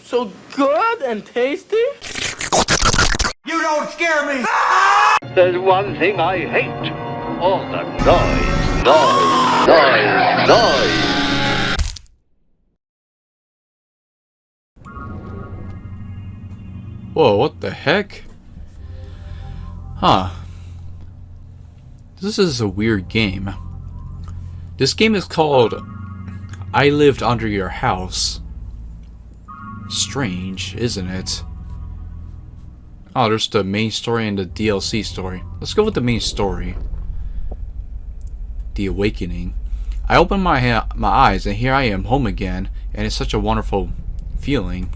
So good and tasty? You don't scare me! There's one thing I hate. All the noise. Whoa, what the heck? Huh. This is a weird game. This game is called I Lived Under Your House. Strange, isn't it? Oh, there's the main story and the DLC story. Let's go with the main story. The Awakening. I open my eyes and here I am home again, and it's such a wonderful feeling.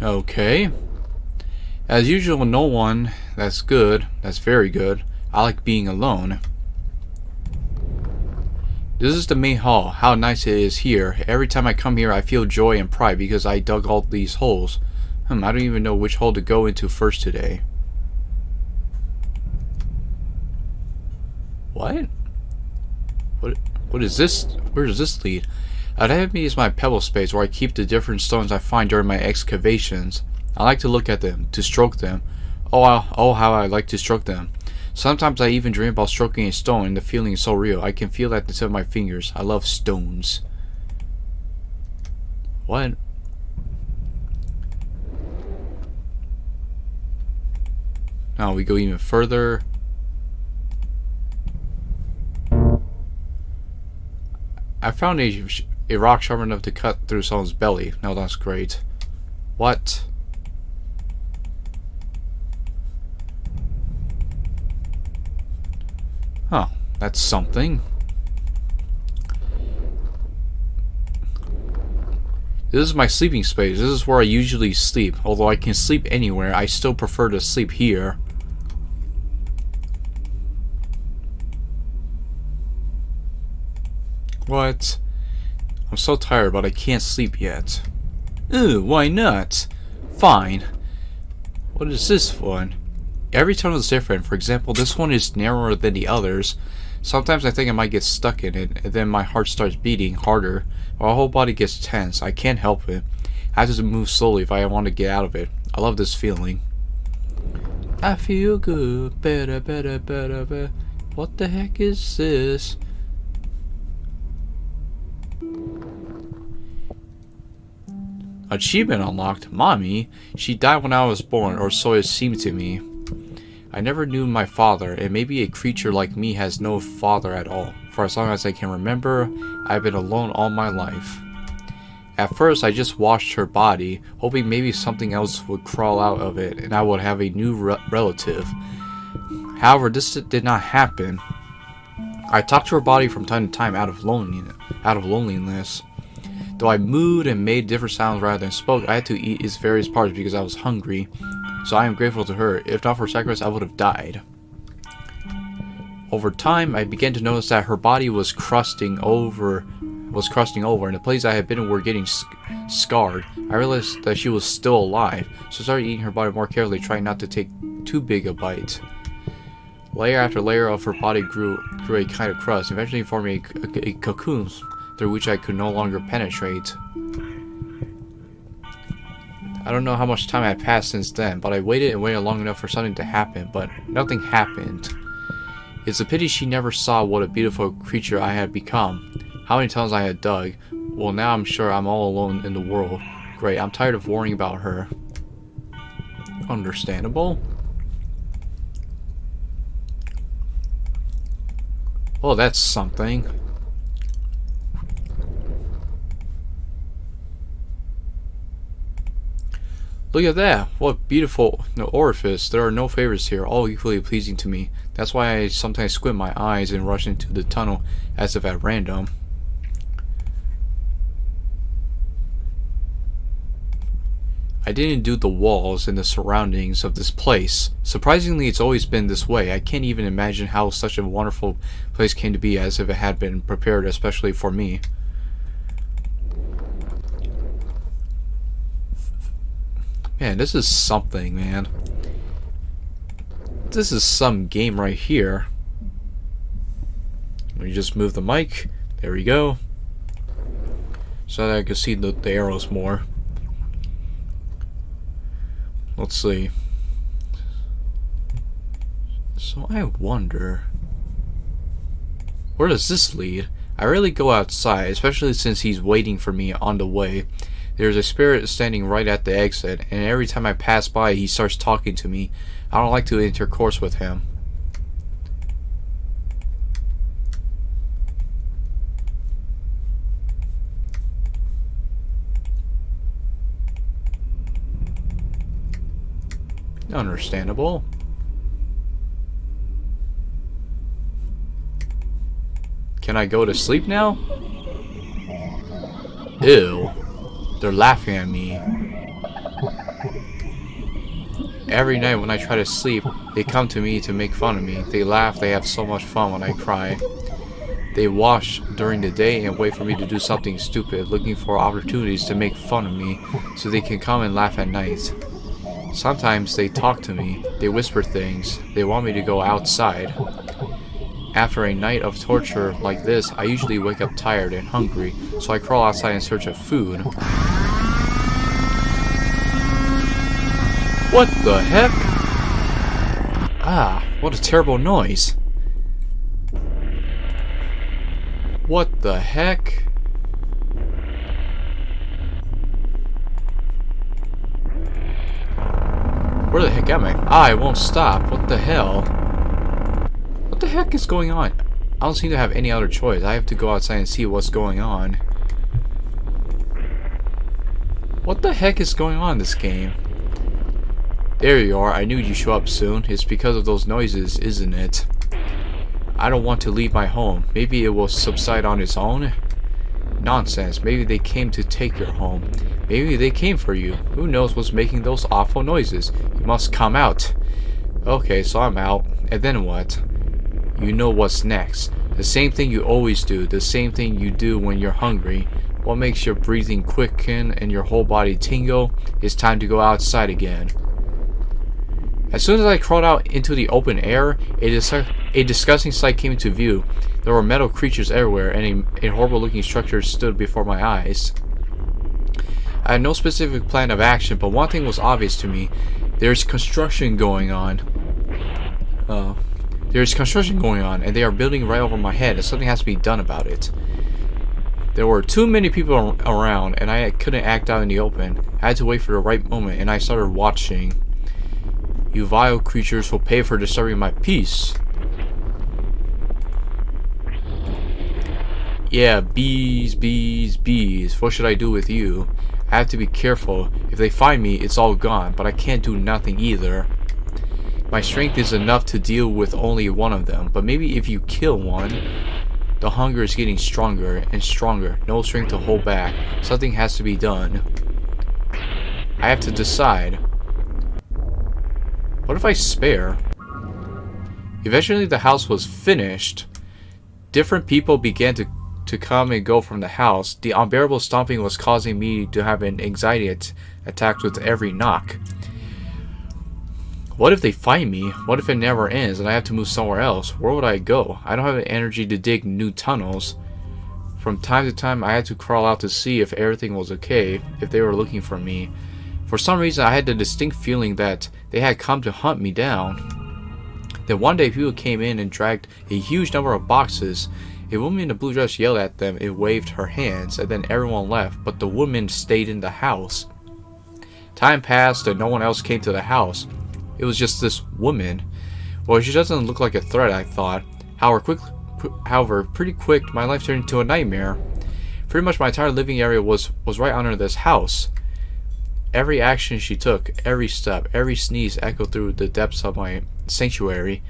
Okay. As usual, no one. That's good. That's very good. I like being alone. This is the main hall. How nice it is here. Every time I come here I feel joy and pride because I dug all these holes. I don't even know which hole to go into first today. What? What is this? Where does this lead? Ahead of me is my pebble space where I keep the different stones I find during my excavations. I like to look at them, to stroke them. Oh, how I like to stroke them. Sometimes I even dream about stroking a stone and the feeling is so real. I can feel it at the tip of my fingers. I love stones. What? Now we go even further. I found a rock sharp enough to cut through someone's belly. Now that's great. What? Huh, that's something. This is my sleeping space. This is where I usually sleep. Although I can sleep anywhere, I still prefer to sleep here. What? I'm so tired, but I can't sleep yet. Ew, why not? Fine. What is this one? Every tunnel is different. For example, this one is narrower than the others. Sometimes I think I might get stuck in it, and then my heart starts beating harder. My whole body gets tense. I can't help it. I have to move slowly if I want to get out of it. I love this feeling. I feel good. Better, better, better, better. What the heck is this? Achievement unlocked. Mommy. She died when I was born, or so it seemed to me. I never knew my father, and maybe a creature like me has no father at all. For as long as I can remember, I've been alone all my life. At first, I just washed her body, hoping maybe something else would crawl out of it, and I would have a new relative. However, this did not happen. I talked to her body from time to time out of loneliness. Though I moved and made different sounds rather than spoke, I had to eat its various parts because I was hungry. So I am grateful to her. If not for sacrifice, I would have died. Over time, I began to notice that her body was crusting over, and the places I had been were getting scarred. I realized that she was still alive, so I started eating her body more carefully, trying not to take too big a bite. Layer after layer of her body grew a kind of crust, eventually forming a cocoon through which I could no longer penetrate. I don't know how much time had passed since then, but I waited long enough for something to happen, but nothing happened. It's a pity she never saw what a beautiful creature I had become. How many tunnels I had dug. Well, now I'm sure I'm all alone in the world. Great, I'm tired of worrying about her. Understandable. Well, that's something. Look at that! What beautiful orifice. There are no favorites here, all equally pleasing to me. That's why I sometimes squint my eyes and rush into the tunnel as if at random. I didn't do the walls and the surroundings of this place. Surprisingly, it's always been this way. I can't even imagine how such a wonderful place came to be, as if it had been prepared especially for me. Man, this is something, man. This is some game right here. Let me just move the mic. There we go. so that I can see the arrows more. Let's see. So I wonder, where does this lead? I rarely go outside, especially since he's waiting for me on the way. There's a spirit standing right at the exit, and every time I pass by he starts talking to me. I don't like to intercourse with him. Understandable. Can I go to sleep now? Ew. They're laughing at me. Every night when I try to sleep, they come to me to make fun of me. They laugh, they have so much fun when I cry. They watch during the day and wait for me to do something stupid, looking for opportunities to make fun of me so they can come and laugh at night. Sometimes they talk to me, they whisper things, they want me to go outside. After a night of torture like this, I usually wake up tired and hungry, so I crawl outside in search of food. What the heck? Ah, what a terrible noise. What the heck? Where the heck am I? Ah, it won't stop. What the hell? What the heck is going on? I don't seem to have any other choice. I have to go outside and see what's going on. What the heck is going on in this game? There you are. I knew you'd show up soon. It's because of those noises, isn't it? I don't want to leave my home. Maybe it will subside on its own? Nonsense. Maybe they came to take your home. Maybe they came for you. Who knows what's making those awful noises? You must come out. Okay, so I'm out. And then what? You know what's next. The same thing you always do. The same thing you do when you're hungry. What makes your breathing quicken and your whole body tingle? It's time to go outside again. As soon as I crawled out into the open air, a disgusting sight came into view. There were metal creatures everywhere, and a horrible-looking structure stood before my eyes. I had no specific plan of action, but one thing was obvious to me. There's construction going on. And they are building right over my head, and something has to be done about it. There were too many people around, and I couldn't act out in the open. I had to wait for the right moment, and I started watching. You vile creatures will pay for disturbing my peace. Yeah, bees, bees, bees. What should I do with you? I have to be careful. If they find me, it's all gone, but I can't do nothing either. My strength is enough to deal with only one of them, but maybe if you kill one, the hunger is getting stronger and stronger. No strength to hold back. Something has to be done. I have to decide. What if I spare? Eventually the house was finished. Different people began to come and go from the house. The unbearable stomping was causing me to have an anxiety attack with every knock. What if they find me? What if it never ends and I have to move somewhere else? Where would I go? I don't have the energy to dig new tunnels. From time to time I had to crawl out to see if everything was okay, if they were looking for me. For some reason I had the distinct feeling that they had come to hunt me down. Then one day people came in and dragged a huge number of boxes. A woman in a blue dress yelled at them and waved her hands, and then everyone left, but the woman stayed in the house. Time passed and no one else came to the house. It was just this woman. Well, she doesn't look like a threat, I thought. However, pretty quick, my life turned into a nightmare. Pretty much my entire living area was right under this house. Every action she took, every step, every sneeze echoed through the depths of my sanctuary.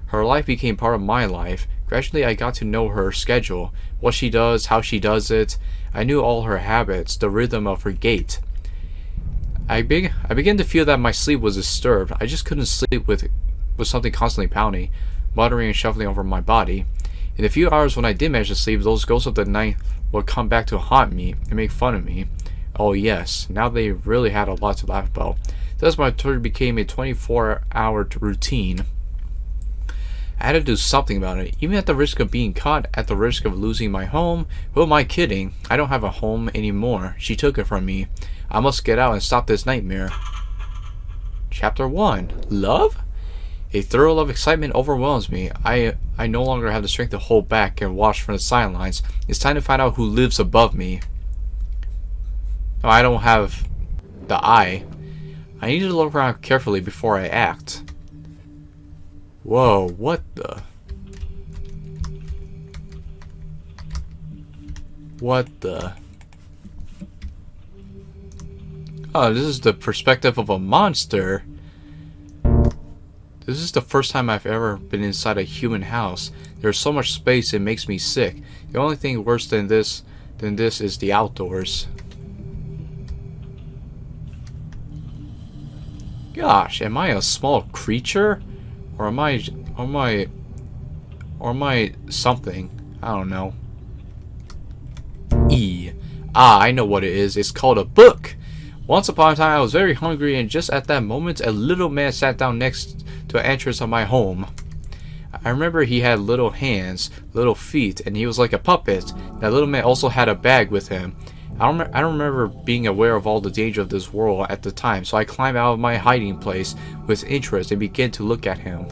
Her life became part of my life. Gradually, I got to know her schedule, what she does, how she does it. I knew all her habits, the rhythm of her gait. I began to feel that my sleep was disturbed. I just couldn't sleep with something constantly pounding, muttering and shuffling over my body. In a few hours when I did manage to sleep, those ghosts of the night would come back to haunt me and make fun of me. Oh yes, now they really had a lot to laugh about. Thus my torture became a 24-hour routine. I had to do something about it, even at the risk of being caught, at the risk of losing my home. Who am I kidding? I don't have a home anymore. She took it from me. I must get out and stop this nightmare. Chapter 1. Love? A thrill of excitement overwhelms me. I no longer have the strength to hold back and watch from the sidelines. It's time to find out who lives above me. Oh, I don't have the eye. I need to look around carefully before I act. Whoa, what the? What the? Oh, this is the perspective of a monster. This is the first time I've ever been inside a human house. There's so much space it makes me sick. The only thing worse than this is the outdoors. Gosh, am I a small creature? Or am I something? I don't know. I know what it is. It's called a book. Once upon a time, I was very hungry, and just at that moment, a little man sat down next to an entrance of my home. I remember he had little hands, little feet, and he was like a puppet. That little man also had a bag with him. I don't remember being aware of all the danger of this world at the time, so I climbed out of my hiding place with interest and began to look at him.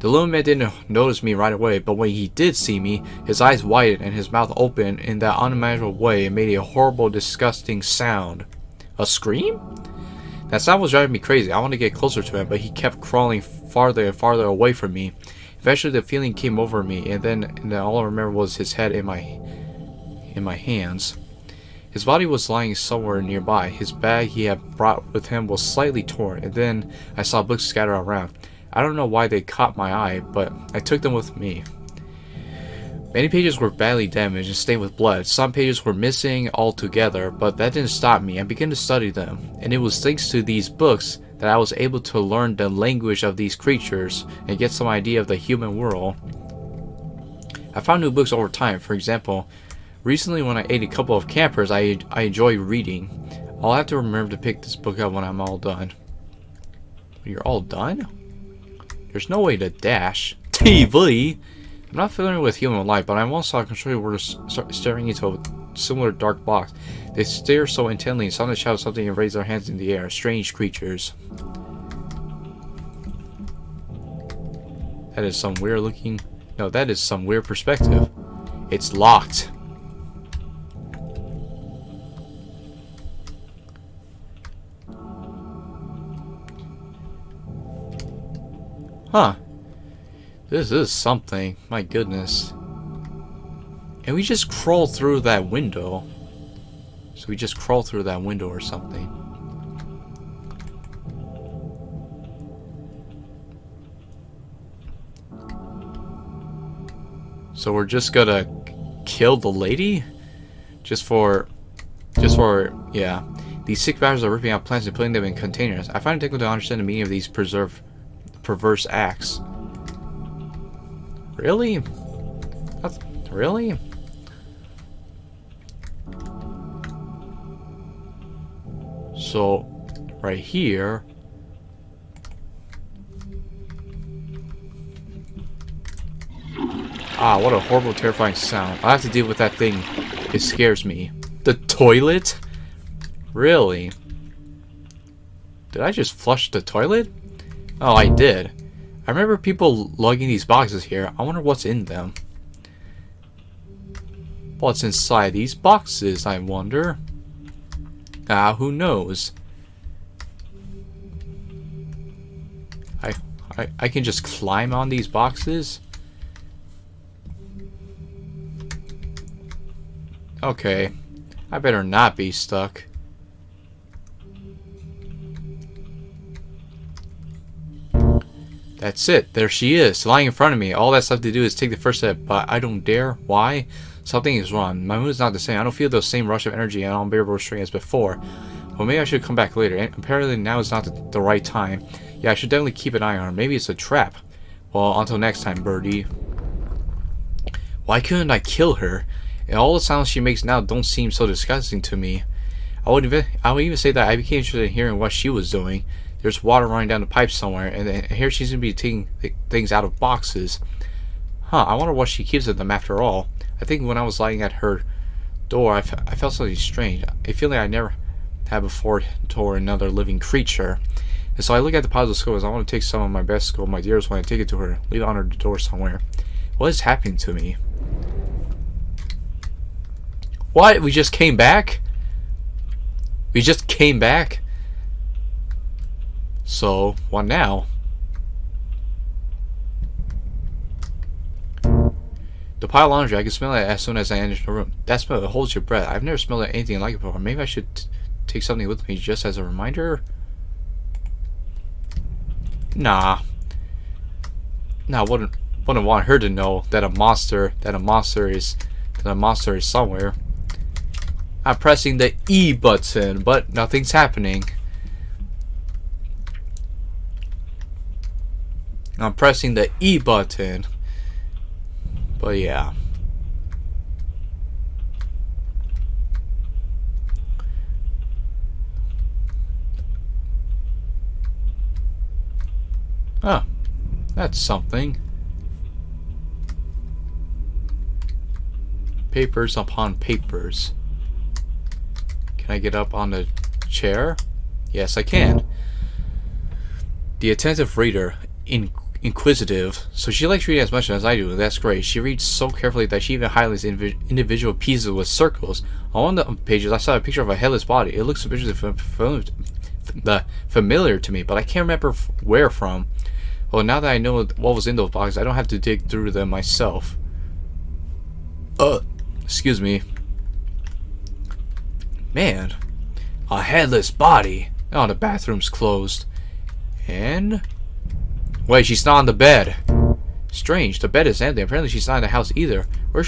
The little man didn't notice me right away, but when he did see me, his eyes widened and his mouth opened in that unimaginable way and made a horrible, disgusting sound. A scream? That sound was driving me crazy. I wanted to get closer to him, but he kept crawling farther and farther away from me. Eventually the feeling came over me, and then all I remember was his head in my hands. His body was lying somewhere nearby. His bag he had brought with him was slightly torn, and then I saw books scattered around. I don't know why they caught my eye, but I took them with me. Many pages were badly damaged and stained with blood. Some pages were missing altogether, but that didn't stop me. I began to study them, and it was thanks to these books that I was able to learn the language of these creatures and get some idea of the human world. I found new books over time. For example, recently when I ate a couple of campers, I enjoy reading. I'll have to remember to pick this book up when I'm all done. You're all done? There's no way to dash. TV! I'm not familiar with human life, but I once saw a controller were staring into a similar dark box. They stare so intently and suddenly shout something and raise their hands in the air. Strange creatures. That is some weird looking... No, that is some weird perspective. It's locked. Huh. This is something. My goodness. And we just crawl through that window. So we just crawl through that window or something. So we're just gonna kill the lady? Just for, yeah. These sick bastards are ripping out plants and putting them in containers. I find it difficult to understand the meaning of these perverse acts. Really? Really? So, right here. Ah, what a horrible, terrifying sound. I have to deal with that thing. It scares me. The toilet? Really? Did I just flush the toilet? Oh, I did. I remember people lugging these boxes here. I wonder what's in them. What's inside these boxes, I wonder? Ah, who knows? I can just climb on these boxes? Okay. I better not be stuck. That's it. There she is, lying in front of me. All that's left to do is take the first step, but I don't dare. Why? Something is wrong. My mood is not the same. I don't feel the same rush of energy and unbearable strain as before. Well, maybe I should come back later. And apparently now is not the right time. Yeah, I should definitely keep an eye on her. Maybe it's a trap. Well, until next time, birdie. Why couldn't I kill her? And all the sounds she makes now don't seem so disgusting to me. I would even say that I became interested in hearing what she was doing. There's water running down the pipe somewhere, and then here she's gonna be taking things out of boxes. Huh, I wonder what she keeps in them after all. I think when I was lying at her door, I felt something strange. A feeling I never had before toward another living creature. And so I look at the pile of scrolls. I want to take some of my best scroll, my dearest one, and take it to her. Leave it on her door somewhere. What is happening to me? What? We just came back? We just came back? So, what now? The pile of laundry, I can smell it as soon as I enter the room. That smell, it holds your breath. I've never smelled anything like it before. Maybe I should take something with me just as a reminder? Nah. Nah, wouldn't want her to know that a monster is somewhere. I'm pressing the E button, but nothing's happening. I'm pressing the E button. But yeah. Ah, that's something. Papers upon papers. Can I get up on the chair? Yes, I can. The attentive reader, inquisitive, so she likes reading as much as I do. That's great. She reads so carefully that she even highlights individual pieces with circles. On one of the pages, I saw a picture of a headless body. It looks familiar to me, but I can't remember where from. Well, now that I know what was in those boxes, I don't have to dig through them myself. Excuse me. Man, a headless body. Oh, the bathroom's closed. And wait, she's not on the bed. Strange, the bed is empty. Apparently she's not in the house either. Where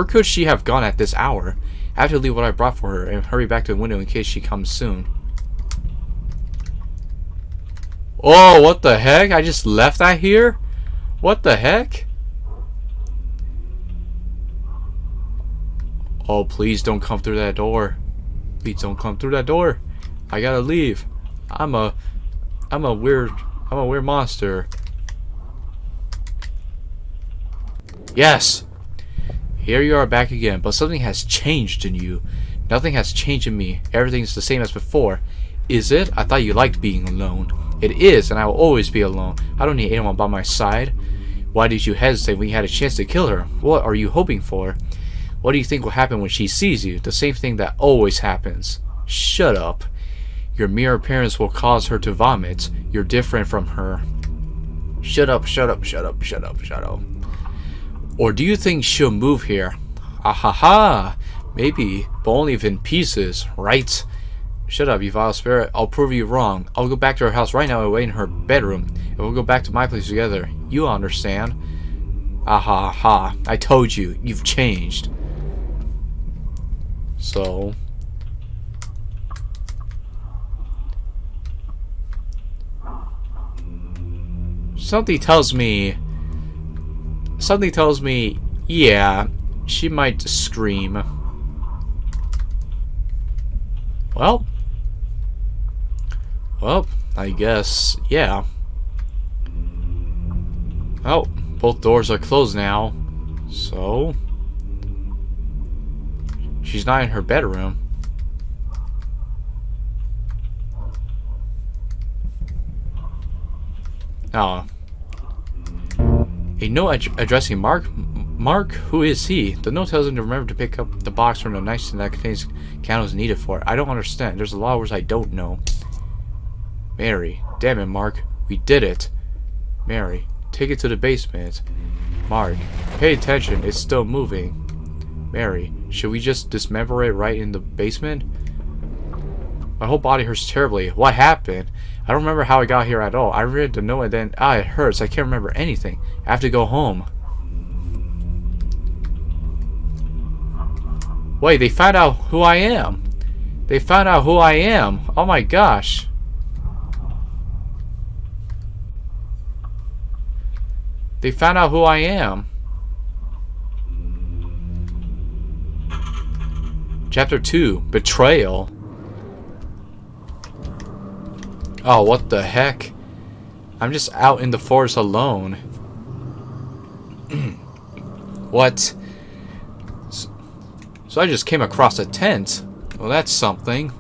could she have gone at this hour? I have to leave what I brought for her and hurry back to the window in case she comes soon. Oh, what the heck? I just left that here? What the heck? Oh, please don't come through that door. Please don't come through that door. I gotta leave. I'm a weird monster. Yes! Here you are back again, but something has changed in you. Nothing has changed in me. Everything's the same as before. Is it? I thought you liked being alone. It is, and I will always be alone. I don't need anyone by my side. Why did you hesitate when you had a chance to kill her? What are you hoping for? What do you think will happen when she sees you? The same thing that always happens. Shut up. Your mere appearance will cause her to vomit. You're different from her. Shut up, shut up, shut up, shut up, shut up. Or do you think she'll move here? Ah ha ha. Maybe, but only if in pieces, right? Shut up, you vile spirit. I'll prove you wrong. I'll go back to her house right now and wait in her bedroom. And we'll go back to my place together. You understand? Ah ha ha. I told you. You've changed. So... Something tells me, yeah, she might scream. Well, I guess, yeah. Oh, both doors are closed now, so she's not in her bedroom. Oh. A note addressing Mark? Mark? Who is he? The note tells him to remember to pick up the box from the nightstand that contains candles needed for it. I don't understand. There's a lot of words I don't know. Mary. Damn it, Mark. We did it. Mary. Take it to the basement. Mark. Pay attention. It's still moving. Mary. Should we just dismember it right in the basement? My whole body hurts terribly. What happened? I don't remember how I got here at all. I read the note and then, it hurts. I can't remember anything. I have to go home. Wait, they found out who I am. They found out who I am. Oh my gosh. They found out who I am. Chapter 2, Betrayal. Oh, what the heck? I'm just out in the forest alone. What? So I just came across a tent. Well, that's something.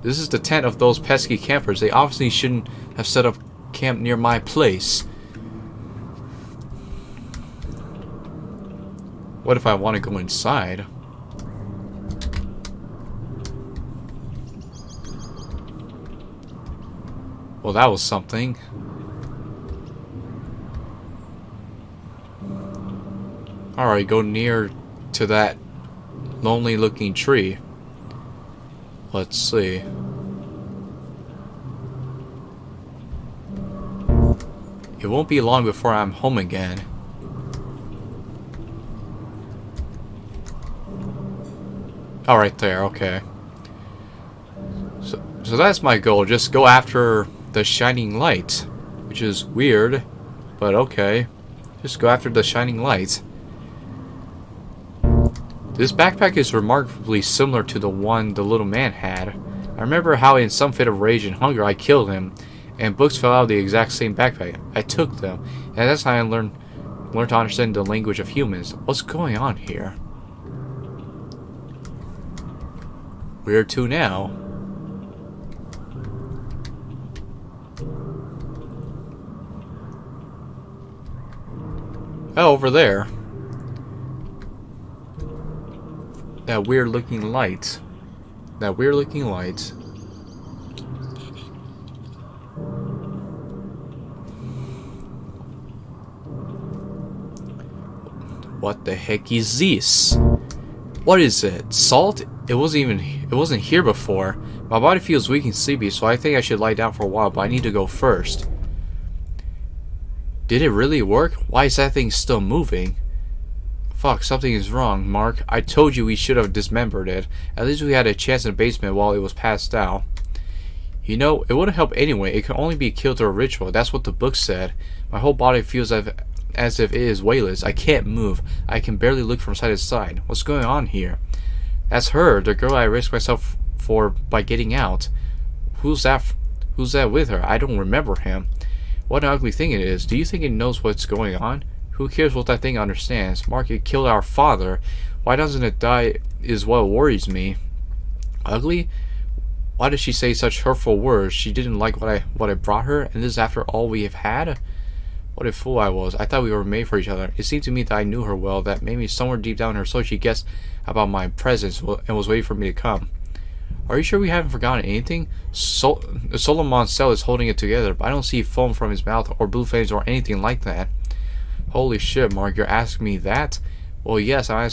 This is the tent of those pesky campers. They obviously shouldn't have set up camp near my place. What if I want to go inside? Well, that was something. Alright, go near to that lonely looking tree. Let's see. It won't be long before I'm home again. Oh, right there, okay. So that's my goal, just go after the shining light. Which is weird, but okay. Just go after the shining light. This backpack is remarkably similar to the one the little man had. I remember how in some fit of rage and hunger I killed him, and books fell out of the exact same backpack. I took them, and that's how I learned to understand the language of humans. What's going on here? Where to now? Oh, over there. That weird looking light. That weird looking light. What the heck is this? What is it? Salt? It wasn't here before. My body feels weak and sleepy, so I think I should lie down for a while, but I need to go first. Did it really work? Why is that thing still moving? Fuck, something is wrong, Mark. I told you we should have dismembered it. At least we had a chance in the basement while it was passed out. You know, it wouldn't help anyway. It can only be killed through a ritual. That's what the book said. My whole body feels as if it is weightless. I can't move. I can barely look from side to side. What's going on here? That's her, the girl I risked myself for by getting out. Who's that with her? I don't remember him. What an ugly thing it is. Do you think it knows what's going on? Who cares what that thing understands? Mark, it killed our father. Why doesn't it die is what worries me. Ugly? Why did she say such hurtful words? She didn't like what I brought her, and this is after all we have had? What a fool I was. I thought we were made for each other. It seemed to me that I knew her well, that maybe somewhere deep down in her soul she guessed about my presence and was waiting for me to come. Are you sure we haven't forgotten anything? Solomon's cell is holding it together, but I don't see foam from his mouth or blue flames or anything like that. Holy shit, Mark, you're asking me that? Well, yes, I'm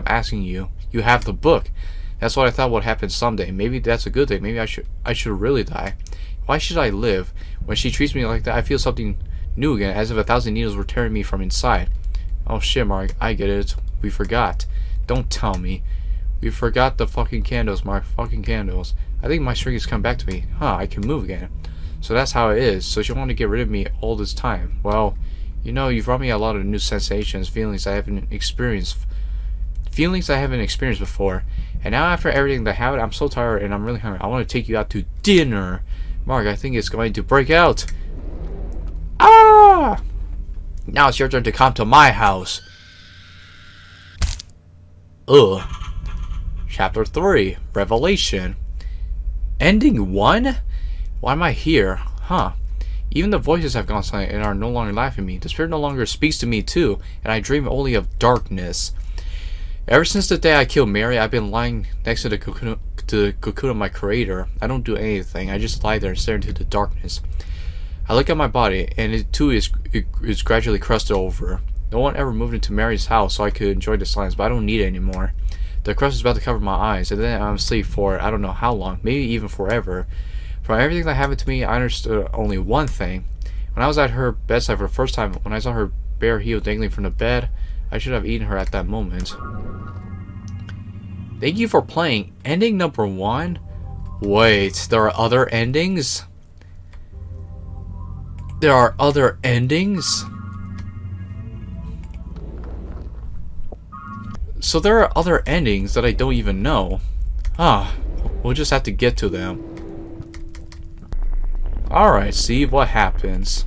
asking you. You have the book. That's what I thought would happen someday. Maybe that's a good thing. Maybe I should really die. Why should I live? When she treats me like that, I feel something new again, as if 1,000 needles were tearing me from inside. Oh shit, Mark, I get it. We forgot. Don't tell me. We forgot the fucking candles, Mark. Fucking candles. I think my strength has come back to me. Huh, I can move again. So that's how it is. So she wanted to get rid of me all this time. Well, you know, you've brought me a lot of new sensations, feelings I haven't experienced before. And now after everything that happened, I'm so tired and I'm really hungry. I want to take you out to dinner. Mark, I think it's going to break out. Ah! Now it's your turn to come to my house. Ugh. Chapter 3, Revelation. Ending 1? Why am I here? Huh. Even the voices have gone silent and are no longer laughing at me. The spirit no longer speaks to me too, and I dream only of darkness. Ever since the day I killed Mary, I've been lying next to the cocoon of my creator. I don't do anything. I just lie there and stare into the darkness. I look at my body, and it too is gradually crusted over. No one ever moved into Mary's house so I could enjoy the silence, but I don't need it anymore. The crust is about to cover my eyes, and then I'm asleep for I don't know how long, maybe even forever. From everything that happened to me, I understood only one thing. When I was at her bedside for the first time, when I saw her bare heel dangling from the bed, I should have eaten her at that moment. Thank you for playing. Ending number 1? Wait, there are other endings? There are other endings? So there are other endings that I don't even know. We'll just have to get to them. Alright, Steve, what happens?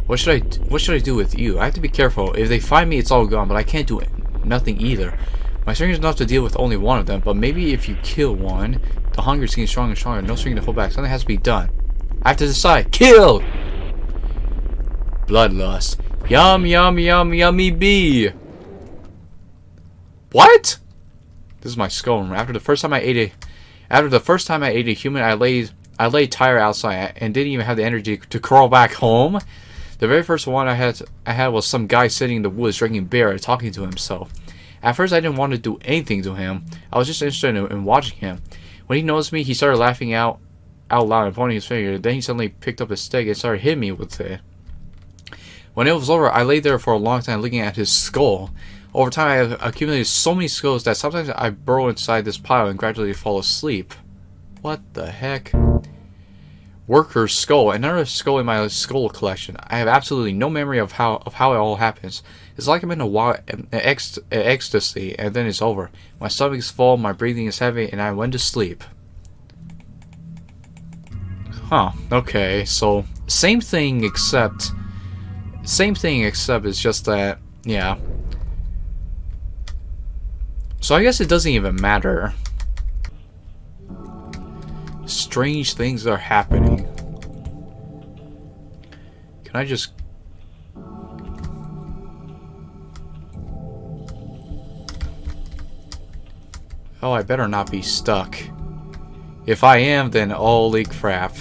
What should I do with you? I have to be careful. If they find me, it's all gone, but I can't do nothing either. My strength is enough to deal with only one of them, but maybe if you kill one, the hunger is getting stronger and stronger. No strength to hold back. Something has to be done. I have to decide. Kill! Bloodlust. Yum, yum, yum, yummy bee. What? This is my skull. After the first time I ate a human, I laid tired outside and didn't even have the energy to crawl back home. The very first one I had was some guy sitting in the woods drinking beer and talking to himself. At first, I didn't want to do anything to him. I was just interested in watching him. When he noticed me, he started laughing out loud and pointing his finger. Then he suddenly picked up a stick and started hitting me with it. When it was over, I lay there for a long time looking at his skull. Over time, I have accumulated so many skulls that sometimes I burrow inside this pile and gradually fall asleep. What the heck? Worker's skull, another skull in my skull collection. I have absolutely no memory of how it all happens. It's like I'm in a wild ecstasy, and then it's over. My stomach is full, my breathing is heavy, and I went to sleep. Huh, okay, so same thing except it's just that, yeah. So I guess it doesn't even matter. Strange things are happening. Can I just... Oh, I better not be stuck. If I am, then holy crap.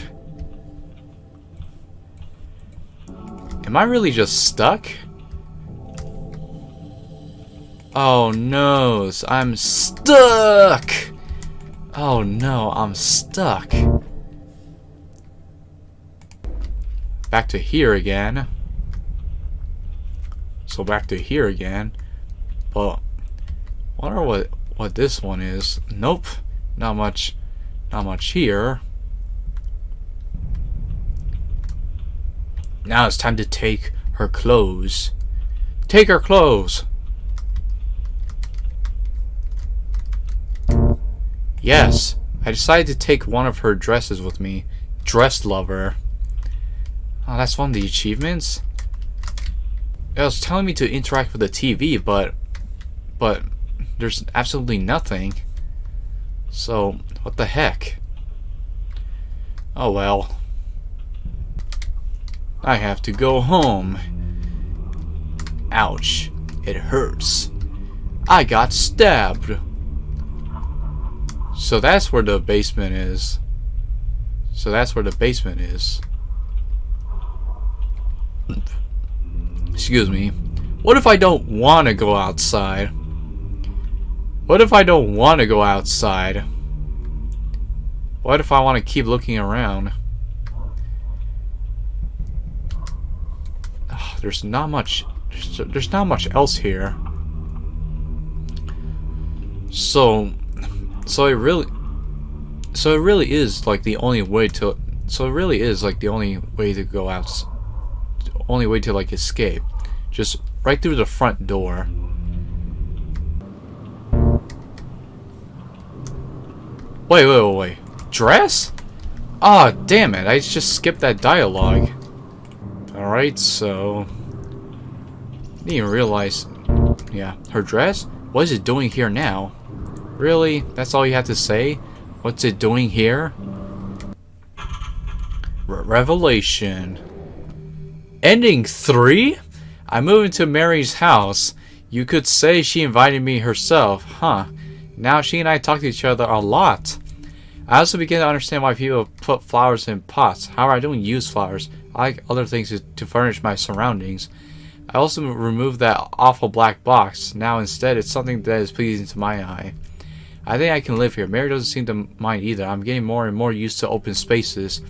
Am I really just stuck? Oh no, I'm stuck! Oh no, I'm stuck. Back to here again. So back to here again. But wonder what this one is. Nope. Not much here. Now it's time to take her clothes. Take her clothes. Yes, I decided to take one of her dresses with me. Dress lover. Oh, that's one of the achievements. It was telling me to interact with the TV, but there's absolutely nothing. So, what the heck? Oh well. I have to go home. Ouch. It hurts. I got stabbed. So that's where the basement is. Excuse me. What if I don't want to go outside? What if I want to keep looking around? Oh, there's not much else here. So it really is like the only way to go out. Only way to like escape. Just right through the front door. Wait. Dress? Ah, damn it. I just skipped that dialogue. Alright, so... Didn't even realize... Yeah, her dress? What is it doing here now? Really? That's all you have to say? What's it doing here? Revelation. Ending 3? I moved into Mary's house. You could say she invited me herself, huh? Now she and I talk to each other a lot. I also begin to understand why people put flowers in pots. However, I don't use flowers. I like other things to furnish my surroundings. I also removed that awful black box. Now instead, it's something that is pleasing to my eye. I think I can live here. Mary doesn't seem to mind either. I'm getting more and more used to open spaces.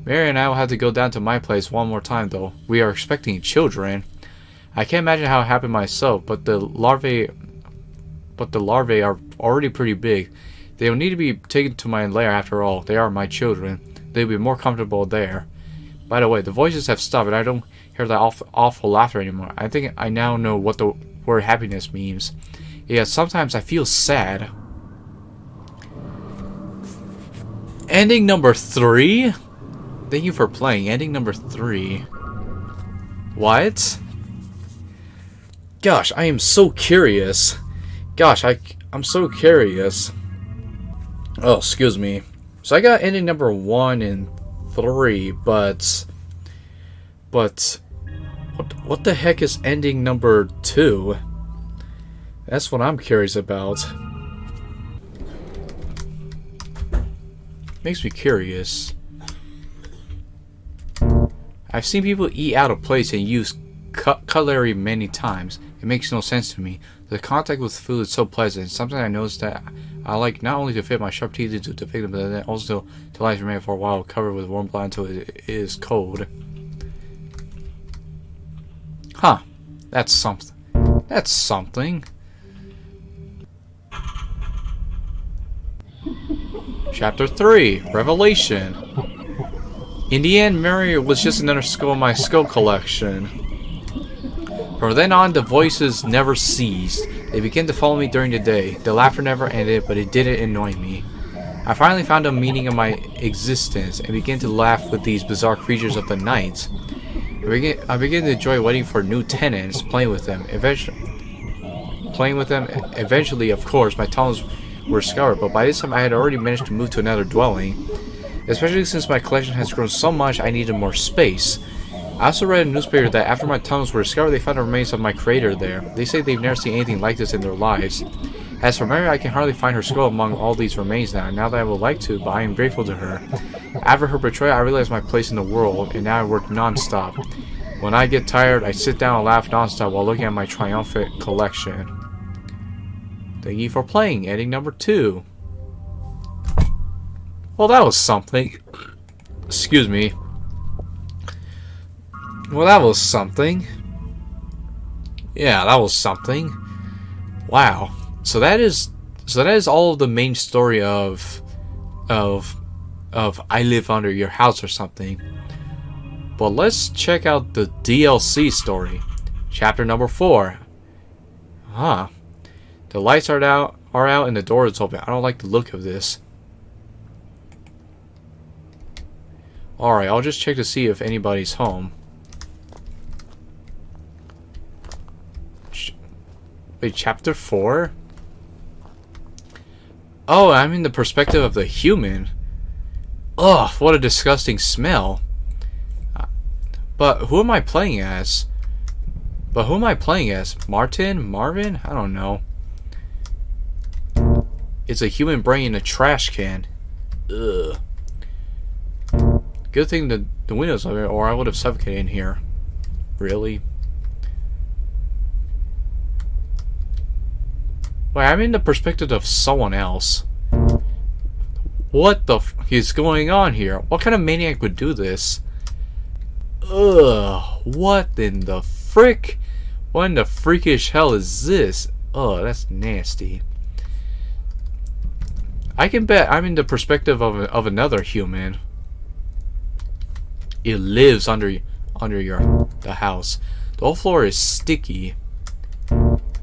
Mary and I will have to go down to my place one more time though. We are expecting children. I can't imagine how it happened myself, but the larvae are already pretty big. They will need to be taken to my lair after all. They are my children. They'll be more comfortable there. By the way, the voices have stopped and I don't hear that awful laughter anymore. I think I now know what the word happiness means. Yeah, sometimes I feel sad. Ending number 3? Thank you for playing. Ending number 3. What? Gosh, I am so curious. Gosh, I'm so curious. Oh, excuse me. So I got ending number 1 and 3, but what the heck is ending number 2? That's what I'm curious about. Makes me curious. I've seen people eat out of plates and use cutlery many times. It makes no sense to me. The contact with food is so pleasant. Something I noticed that I like not only to fit my sharp teeth into the victim, but then also to let it remain for a while covered with warm blood until it is cold. Huh. That's something. That's something. Chapter 3. Revelation. In the end, Mary was just another skull in my skull collection. From then on, the voices never ceased. They began to follow me during the day. The laughter never ended, but it didn't annoy me. I finally found a meaning of my existence and began to laugh with these bizarre creatures of the night. I began to enjoy waiting for new tenants, playing with them. Eventually, of course, my tunnels were discovered, but by this time I had already managed to move to another dwelling. Especially since my collection has grown so much, I needed more space. I also read in a newspaper that after my tunnels were discovered, they found the remains of my creator there. They say they've never seen anything like this in their lives. As for Mary, I can hardly find her skull among all these remains now that I would like to, but I am grateful to her. After her betrayal, I realized my place in the world, and now I work non-stop. When I get tired, I sit down and laugh non-stop while looking at my triumphant collection. Thank you for playing. Ending number 2. Well, that was something. Excuse me. Well, that was something. Yeah, that was something. Wow. So that is all of the main story of I Live Under Your House or something. But let's check out the DLC story. Chapter number 4. Huh. The lights are out and the door is open. I don't like the look of this. Alright, I'll just check to see if anybody's home. Wait, chapter 4? Oh, I'm in the perspective of the human. Ugh, what a disgusting smell. But who am I playing as? Martin? Marvin? I don't know. It's a human brain in a trash can. Ugh. Good thing the windows are there, or I would have suffocated in here. Really? Wait, I'm in the perspective of someone else. What the f is going on here? What kind of maniac would do this? Ugh, what in the frick? What in the freakish hell is this? Ugh, that's nasty. I can bet I'm in the perspective of another human. It lives under the house. The whole floor is sticky.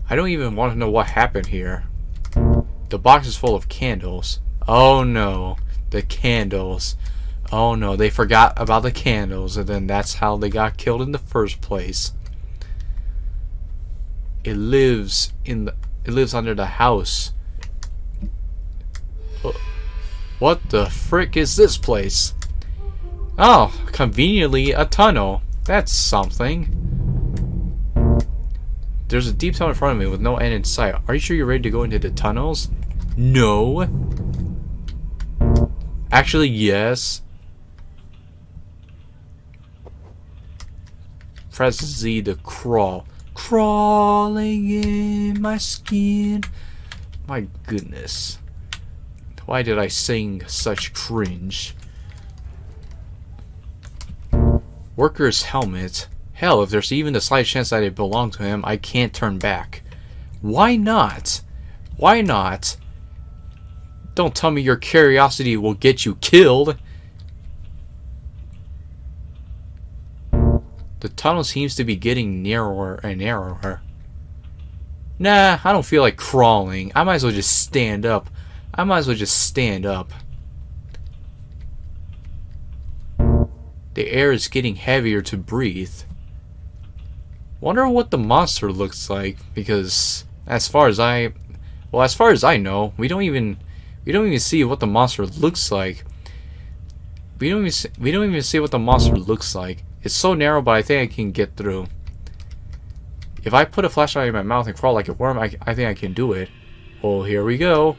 I don't even want to know what happened here. The box is full of candles. Oh no, the candles. Oh no, they forgot about the candles, and then that's how they got killed in the first place. It lives under the house. What the frick is this place? Oh, conveniently a tunnel. That's something. There's a deep tunnel in front of me with no end in sight. Are you sure you're ready to go into the tunnels? No. Actually, yes. Press Z to crawl. Crawling in my skin. My goodness. Why did I sing such cringe? Worker's helmet. Hell, if there's even the slightest chance that it belonged to him, I can't turn back. Why not? Why not? Don't tell me your curiosity will get you killed. The tunnel seems to be getting narrower and narrower. Nah, I don't feel like crawling. I might as well just stand up. The air is getting heavier to breathe. Wonder what the monster looks like, because as far as I know, we don't even see what the monster looks like. We don't even see what the monster looks like. It's so narrow, but I think I can get through. If I put a flashlight in my mouth and crawl like a worm, I think I can do it. Oh, here we go.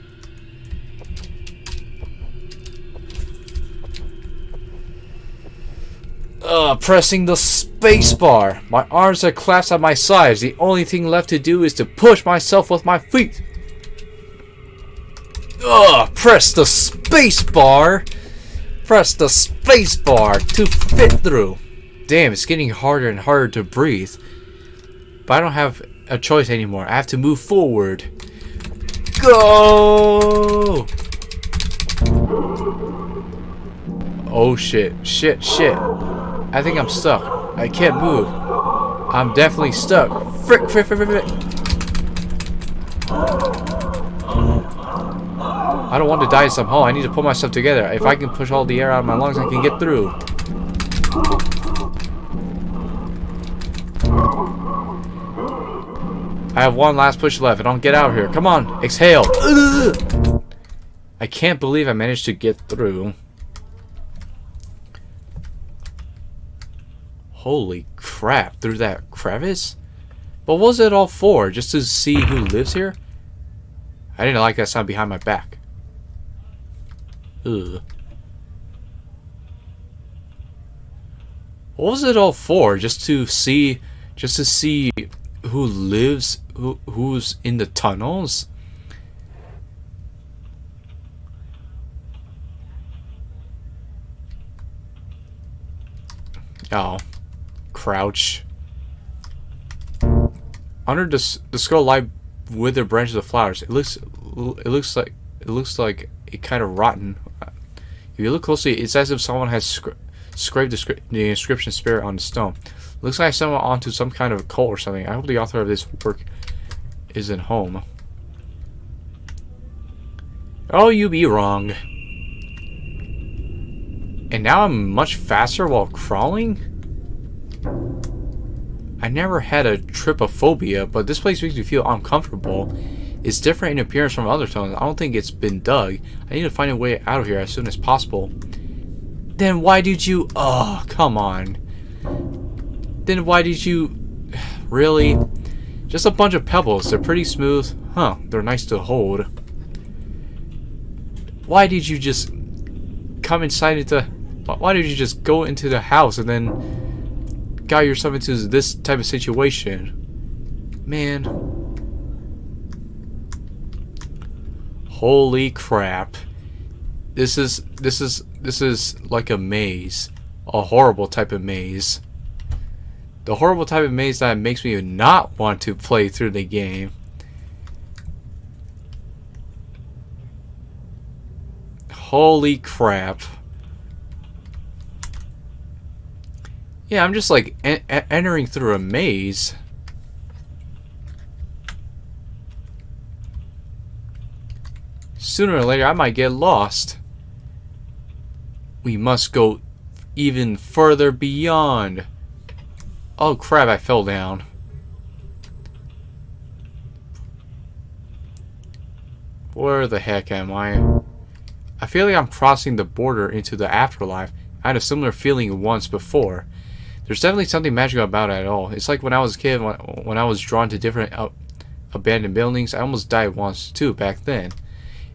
Pressing the space bar. My arms are clasped at my sides. The only thing left to do is to push myself with my feet. Press the space bar. Press the space bar to fit through. Damn, it's getting harder and harder to breathe. But I don't have a choice anymore. I have to move forward. Go! Oh shit. Shit. I think I'm stuck. I can't move. I'm definitely stuck. Frick. I don't want to die somehow. I need to pull myself together. If I can push all the air out of my lungs, I can get through. I have one last push left. I don't get out of here. Come on. Exhale. Ugh. I can't believe I managed to get through. Holy crap. Through that crevice? But what was it all for? Just to see who lives here? I didn't like that sound behind my back. Ugh. What was it all for? Just to see who lives, who's in the tunnels? Oh, crouch. Under the skull lie withered branches of flowers. It looks like it kind of rotten. If you look closely, it's as if someone has scraped the inscription spirit on the stone. Looks like someone onto some kind of cult or something. I hope the author of this work isn't home. Oh, you be wrong. And now I'm much faster while crawling? I never had a trypophobia, but this place makes me feel uncomfortable. It's different in appearance from other tunnels. I don't think it's been dug. I need to find a way out of here as soon as possible. Then why did you... Oh, come on. Then why did you... Really? Just a bunch of pebbles. They're pretty smooth. Huh, they're nice to hold. Why did you just come inside into... Why did you just go into the house and then got yourself into this type of situation? Man. Holy crap. This is like a maze. A horrible type of maze. The horrible type of maze that makes me not want to play through the game. Holy crap. Yeah, I'm just like entering through a maze. Sooner or later, I might get lost. We must go even further beyond. Oh crap, I fell down. Where the heck am I? I feel like I'm crossing the border into the afterlife. I had a similar feeling once before. There's definitely something magical about it at all. It's like when I was a kid, when I was drawn to different abandoned buildings. I almost died once too back then.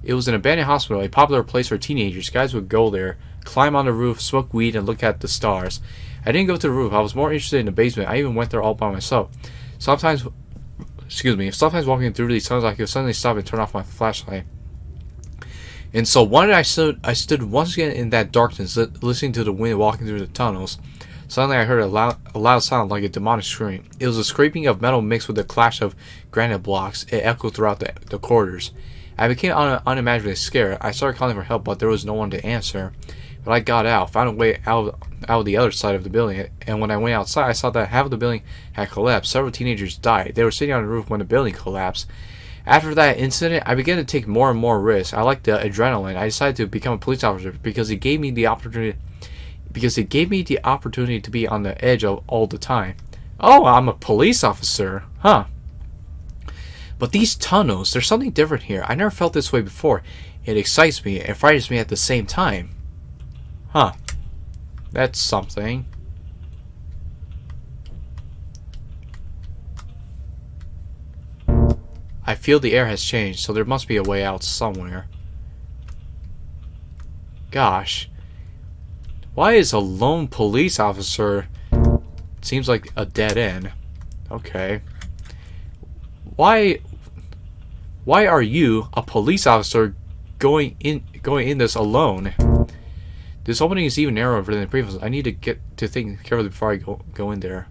It was an abandoned hospital, a popular place for teenagers. Guys would go there, climb on the roof, smoke weed, and look at the stars. I didn't go to the roof. I was more interested in the basement. I even went there all by myself. Sometimes walking through these tunnels, I could suddenly stop and turn off my flashlight. And so one day I stood once again in that darkness, listening to the wind walking through the tunnels. Suddenly I heard a loud sound like a demonic scream. It was a scraping of metal mixed with the clash of granite blocks. It echoed throughout the corridors. I became unimaginably scared. I started calling for help, but there was no one to answer. But I got out, found a way out of the other side of the building, and when I went outside, I saw that half of the building had collapsed. Several teenagers died. They were sitting on the roof when the building collapsed. After that incident, I began to take more and more risks. I liked the adrenaline. I decided to become a police officer because it gave me the opportunity because it gave me the opportunity to be on the edge all the time. Oh, I'm a police officer, huh? But these tunnels, there's something different here. I never felt this way before. It excites me and frightens me at the same time. Huh. That's something. I feel the air has changed, so there must be a way out somewhere. Gosh. Why is a lone police officer... Seems like a dead end. Okay. Why are you, a police officer, going in this alone? This opening is even narrower than the previous. I need to get to think carefully before I go in there.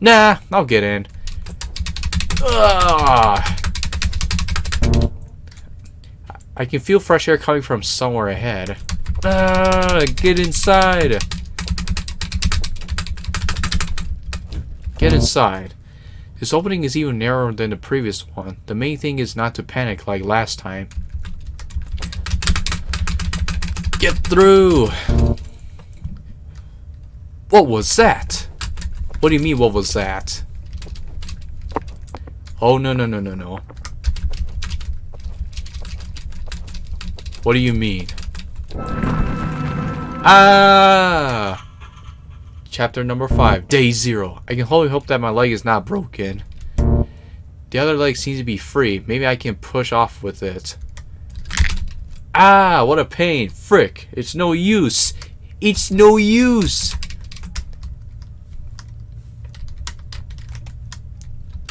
Nah, I'll get in. Ugh. I can feel fresh air coming from somewhere ahead. Get inside. Get inside. This opening is even narrower than the previous one. The main thing is not to panic like last time. Get through! What was that? What do you mean, what was that? Oh, no. What do you mean? Ah! Chapter number 5, Day 0. I can only hope that my leg is not broken. The other leg seems to be free. Maybe I can push off with it. Ah, what a pain. Frick. It's no use. It's no use.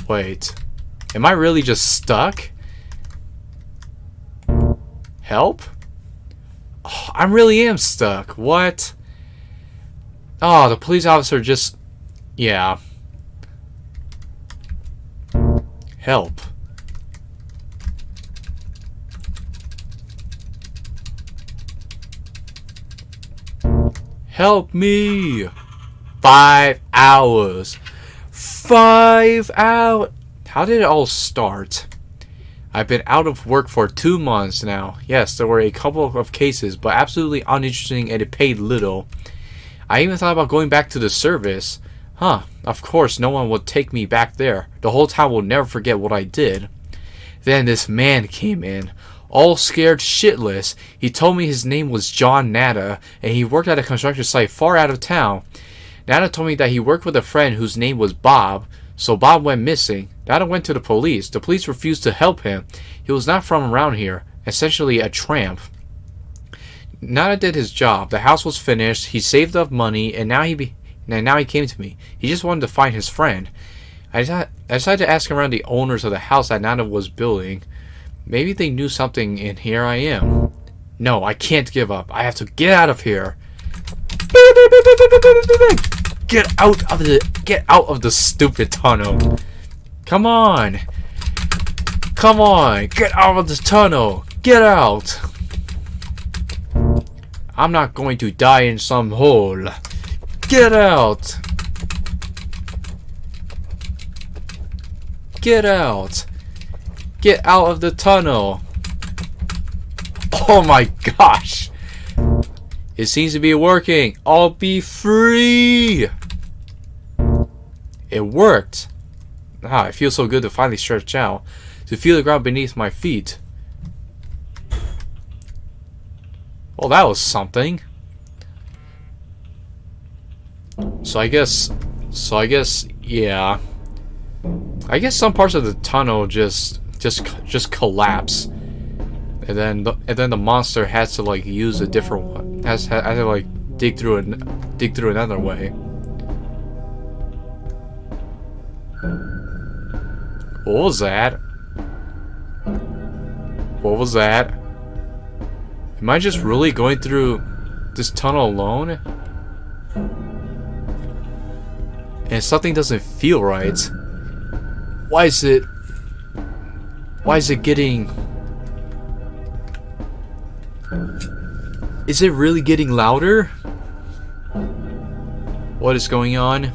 Wait. Am I really just stuck? Help? Oh, I really am stuck. What? Oh, the police officer just... Yeah. Help. Help me! 5 hours. 5 hours. How did it all start? I've been out of work for 2 months now. Yes, there were a couple of cases, but absolutely uninteresting and it paid little. I even thought about going back to the service. Huh, of course no one would take me back there. The whole town will never forget what I did. Then this man came in, all scared shitless. He told me his name was John Nada, and he worked at a construction site far out of town. Nada told me that he worked with a friend whose name was Bob, so Bob went missing. Nada went to the police. The police refused to help him. He was not from around here, essentially a tramp. Nada did his job. The house was finished. He saved up money, and now he came to me. He just wanted to find his friend. I decided to ask around the owners of the house that Nada was building. Maybe they knew something, and here I am. No, I can't give up. I have to get out of here. Get out of the stupid tunnel. Come on. Come on. Get out of the tunnel. Get out. I'm not going to die in some hole. Get out. Get out. Get out of the tunnel. Oh my gosh. It seems to be working. I'll be free. It worked. Ah, it feels so good to finally stretch out. To feel the ground beneath my feet. Well, that was something. So I guess, yeah. I guess some parts of the tunnel just collapse, and then the monster has to like use a different one. Has to like dig through another way. What was that? What was that? Am I just really going through this tunnel alone? And something doesn't feel right. Why is it getting... Is it really getting louder? What is going on?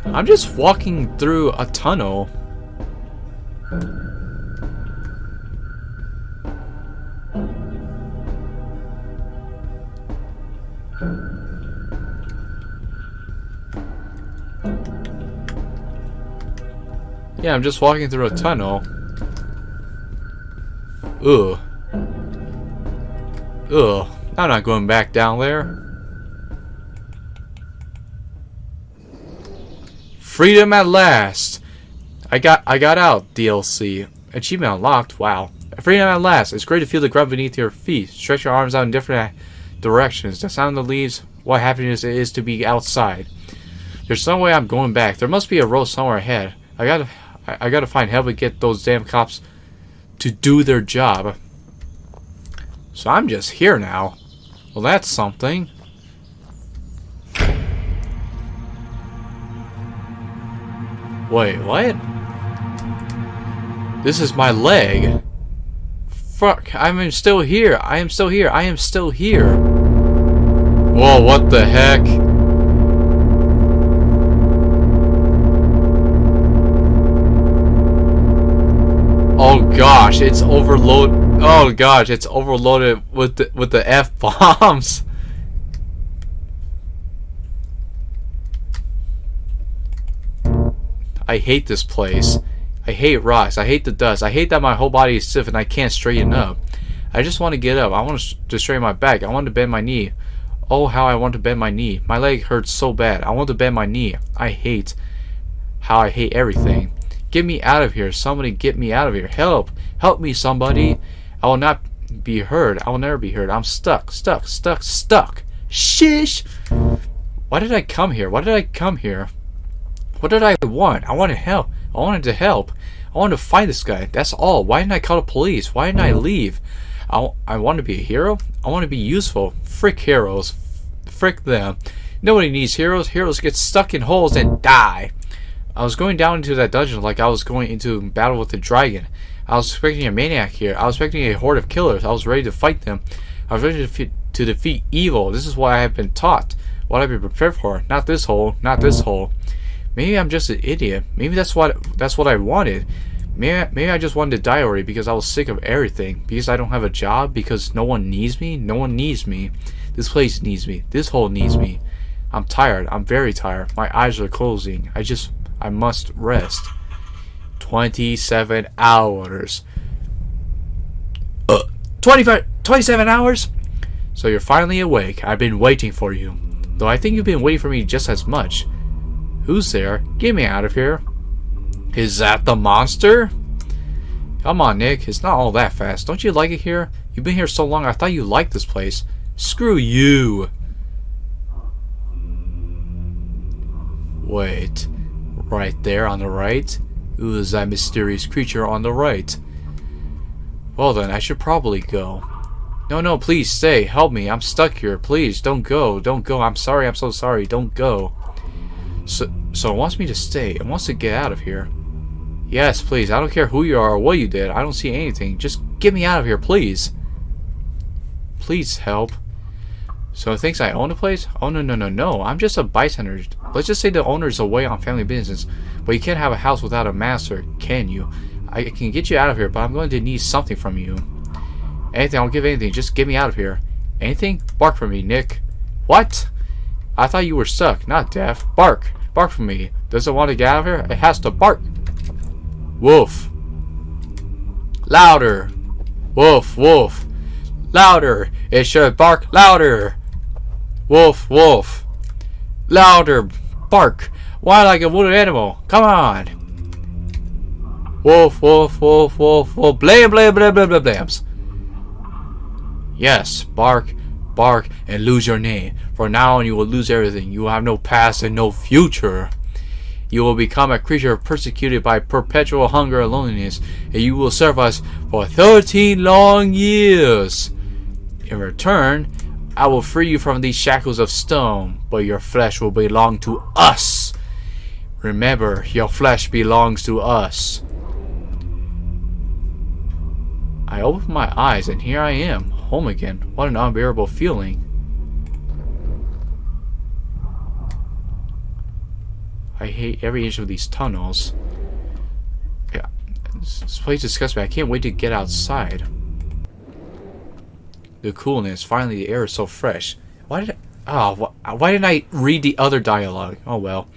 I'm just walking through a tunnel. Yeah, I'm just walking through a tunnel. Ugh. Ugh. I'm not going back down there. Freedom at last. I got out, DLC. Achievement unlocked. Wow. Freedom at last. It's great to feel the ground beneath your feet. Stretch your arms out in different directions. The sound of the leaves. What happiness it is to be outside. There's no way I'm going back. There must be a road somewhere ahead. I gotta find help and get those damn cops to do their job. So I'm just here now. Well, that's something. Wait, what? This is my leg. Fuck, I'm still here. I am still here. I am still here. Whoa, what the heck? Oh gosh, it's overloaded. Oh gosh, it's overloaded with the F-bombs. I hate this place. I hate rocks. I hate the dust. I hate that my whole body is stiff and I can't straighten up. I just want to get up. I want to straighten my back. I want to bend my knee. Oh, how I want to bend my knee. My leg hurts so bad. I want to bend my knee. I hate how I hate everything. Get me out of here. Somebody get me out of here. Help. Help me, somebody. I will not be heard. I will never be heard. I'm stuck. Stuck. Stuck. Stuck. Shish. Why did I come here? Why did I come here? What did I want? I wanted help. I wanted to help. I wanted to find this guy. That's all. Why didn't I call the police? Why didn't I leave? I want to be a hero. I want to be useful. Frick heroes. Frick them. Nobody needs heroes. Heroes get stuck in holes and die. I was going down into that dungeon like I was going into battle with the dragon. I was expecting a maniac here. I was expecting a horde of killers. I was ready to fight them. I was ready to defeat evil. This is what I have been taught. What I've been prepared for. Not this hole. Not this hole. Maybe I'm just an idiot. Maybe that's what I wanted. Maybe I just wanted to die already because I was sick of everything. Because I don't have a job. Because no one needs me. No one needs me. This place needs me. This hole needs me. I'm tired. I'm very tired. My eyes are closing. I must rest. 27 hours. 27 hours? So you're finally awake. I've been waiting for you. Though I think you've been waiting for me just as much. Who's there? Get me out of here. Is that the monster? Come on, Nick. It's not all that fast. Don't you like it here? You've been here so long. I thought you liked this place. Screw you. Wait. Right there on the right? Who is that mysterious creature on the right? Well then, I should probably go. No, please stay. Help me. I'm stuck here. Please, don't go. Don't go. I'm sorry. I'm so sorry. Don't go. So it wants me to stay. It wants to get out of here. Yes, please. I don't care who you are or what you did. I don't see anything. Just get me out of here, please. Please help. So it thinks I own the place? Oh, no. I'm just a bystander. Let's just say the owner's away on family business. But you can't have a house without a master, can you? I can get you out of here, but I'm going to need something from you. Anything. I'll give anything. Just get me out of here. Anything? Bark for me, Nick. What? I thought you were stuck, not deaf. Bark. Bark for me. Does it want to get out of here? It has to bark. Wolf. Louder. Wolf, wolf. Louder. It should bark louder. Wolf, wolf. Louder. Bark. Why like a wounded animal? Come on. Wolf, wolf, wolf, wolf, wolf. Blam, blam, blam, blam, blam, blams. Yes, bark, bark, and lose your name. For now on you will lose everything. You will have no past and no future. You will become a creature persecuted by perpetual hunger and loneliness, and you will serve us for 13 long years. In return, I will free you from these shackles of stone, but your flesh will belong to us. Remember, your flesh belongs to us. I opened my eyes, and here I am, home again. What an unbearable feeling. I hate every inch of these tunnels. Yeah, this place disgusts me. I can't wait to get outside. The coolness. Finally, the air is so fresh. Why didn't I read the other dialogue? Oh well.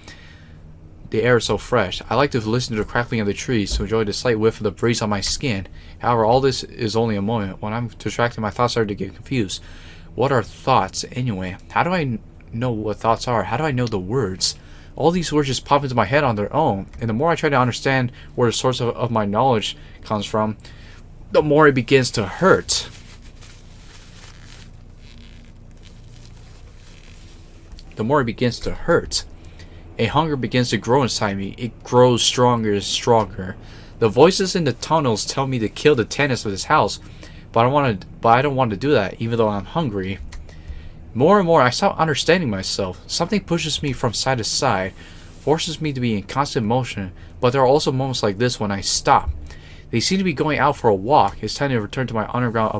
the air is so fresh. I like to listen to the crackling of the trees to enjoy the slight whiff of the breeze on my skin. However, all this is only a moment. When I'm distracted, my thoughts start to get confused. What are thoughts, anyway? How do I know what thoughts are? How do I know the words? All these words just pop into my head on their own, and the more I try to understand where the source of my knowledge comes from, the more it begins to hurt. The more it begins to hurt. A hunger begins to grow inside me. It grows stronger and stronger. The voices in the tunnels tell me to kill the tenants of this house, but I don't want to do that, even though I'm hungry. More and more, I stop understanding myself. Something pushes me from side to side, forces me to be in constant motion, but there are also moments like this when I stop. They seem to be going out for a walk. It's time to return to my underground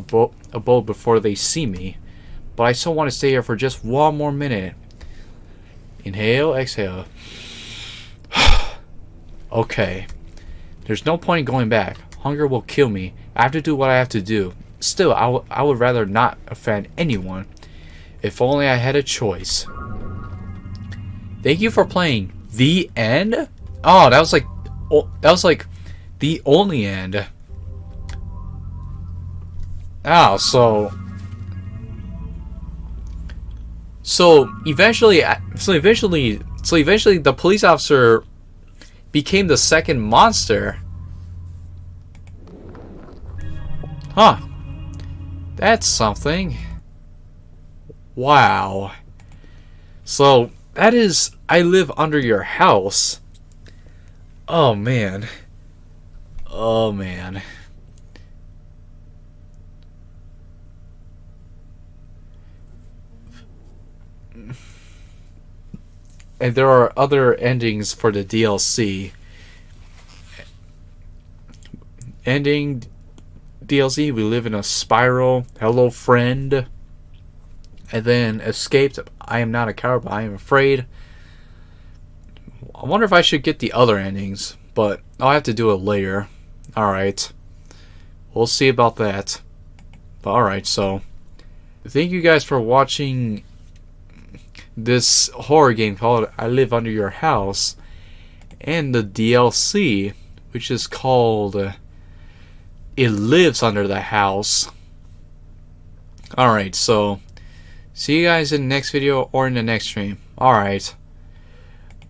abode before they see me. But I still want to stay here for just one more minute. Inhale, exhale. Okay. There's no point in going back. Hunger will kill me. I have to do what I have to do. Still, I would rather not offend anyone. If only I had a choice. Thank you for playing. The end? Oh, that was like the only end. Oh, So eventually the police officer became the second monster. Huh. That's something. Wow. So that is I live under your house. Oh man. Oh man. And there are other endings for the DLC. Ending DLC, we live in a spiral. Hello, friend. And then escaped. I am not a coward, but I am afraid. I wonder if I should get the other endings, but I'll have to do it later. Alright. We'll see about that. But alright, so thank you guys for watching this horror game called I Live Under Your House, and the DLC, which is called It Lives Under the House. Alright, so see you guys in the next video or in the next stream. Alright.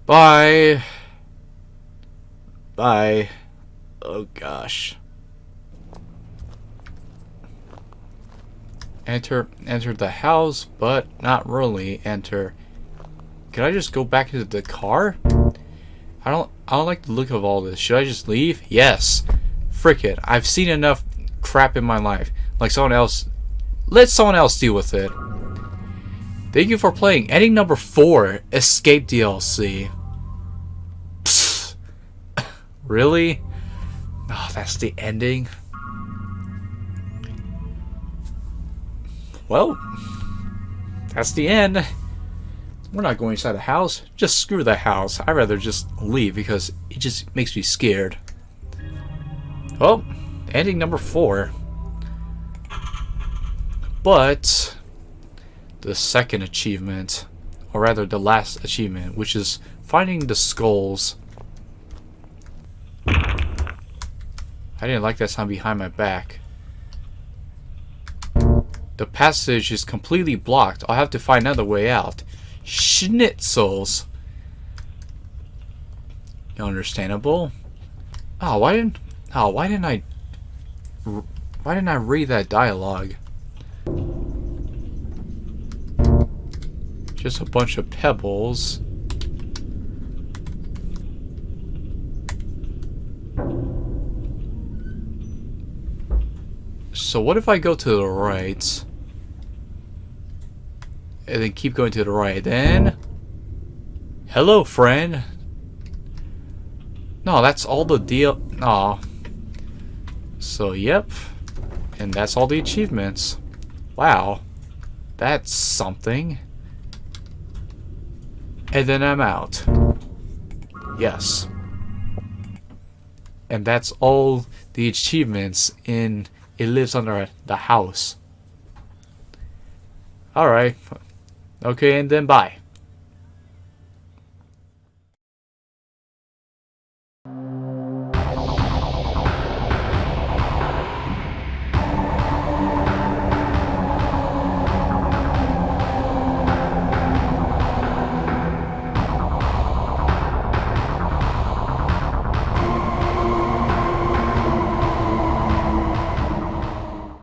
Bye. Bye. Oh gosh. Enter the house, but not really enter. Can I just go back into the car? I don't like the look of all this. Should I just leave? Yes. Frick it. I've seen enough crap in my life. Like someone else. Let someone else deal with it. Thank you for playing. Ending number 4, Escape DLC. Psst. Really? Oh, that's the ending. Well, that's the end. We're not going inside the house. Just screw the house. I'd rather just leave because it just makes me scared. Well, ending number 4. But the second achievement, or rather the last achievement, which is finding the skulls. I didn't like that sound behind my back. The passage is completely blocked. I'll have to find another way out. Schnitzels. Understandable. Oh, why didn't I read that dialogue? Just a bunch of pebbles. So what if I go to the right? And then keep going to the right. Then, hello, friend. No, that's all the deal. Aw. So, yep. And that's all the achievements. Wow. That's something. And then I'm out. Yes. And that's all the achievements in It Lives Under the House. Alright. Okay, and then bye.